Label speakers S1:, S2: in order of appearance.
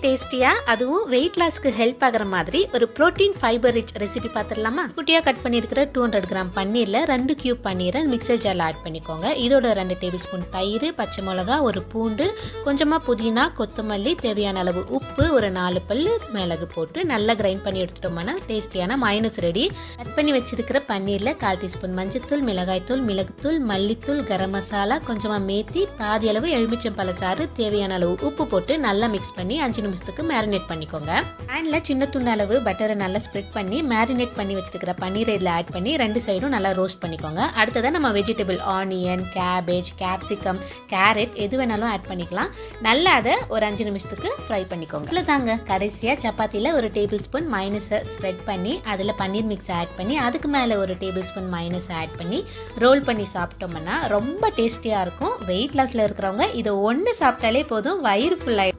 S1: டேஸ்டியாக அதுவும் wait லாஸ்க்கு help ஆகிற மாதிரி ஒரு ப்ரோட்டீன் ஃபைபர் ரிச் ரெசிபி பார்த்துடலாமா? குட்டியாக கட் பண்ணியிருக்கிற 200 கிராம் பன்னீரில் 2 கியூப் பன்னீரை மிக்சர் ஜாரில் ஆட் பண்ணிக்கோங்க. இதோட 2 டேபிள் ஸ்பூன் தயிர், பச்சை மிளகா, ஒரு பூண்டு, கொஞ்சமாக புதினா, கொத்தமல்லி, தேவையான அளவு உப்பு, ஒரு 4 பல்லு மிளகு போட்டு நல்லா கிரைண்ட் பண்ணி எடுத்துட்டோம்னா டேஸ்டியான மைனஸ் ரெடி. கட் பண்ணி வச்சிருக்கிற பன்னீரில் 1/4 டீஸ்பூன் மஞ்சத்தூள், மிளகாய்த்தூள், மிளகுத்தூள், மல்லித்தூள், கரம் மசாலா, கொஞ்சமாக மேத்தி, பாதி அளவு எலுமிச்சம்பழ சாறு, தேவையான அளவு உப்பு போட்டு நல்லா மிக்ஸ் பண்ணி 5 நிமிஷத்துக்கு மேரினேட் பண்ணிக்கோங்க. பேனில் சின்ன துண்டு அளவு பட்டரை நல்லா ஸ்ப்ரெட் பண்ணி மேரினேட் பண்ணி வச்சிருக்கிற பன்னீரை இதில் ஆட் பண்ணி 2 சைடும் நல்லா ரோஸ்ட் பண்ணிக்கோங்க. அடுத்ததான் நம்ம vegetable onion, cabbage, capsicum, carrot எது வேணாலும் ஆட் பண்ணிக்கலாம். நல்லா அதை ஒரு 5 நிமிஷத்துக்கு ஃப்ரை பண்ணிக்கோங்க. இல்லை தாங்க கடைசியாக சப்பாத்தியில் ஒரு டேபிள் ஸ்பூன் மைனஸை ஸ்ப்ரெட் பண்ணி அதில் பன்னீர் மிக்ஸ் ஆட் பண்ணி அதுக்கு மேலே ஒரு டேபிள் ஸ்பூன் மைனஸ் ஆட் பண்ணி ரோல் பண்ணி சாப்பிட்டோம்னா ரொம்ப டேஸ்டியாக இருக்கும். வெயிட் லாஸில் இருக்கிறவங்க இதை ஒன்று சாப்பிட்டாலே போதும், வயிறு ஃபுல்லாகிடும்.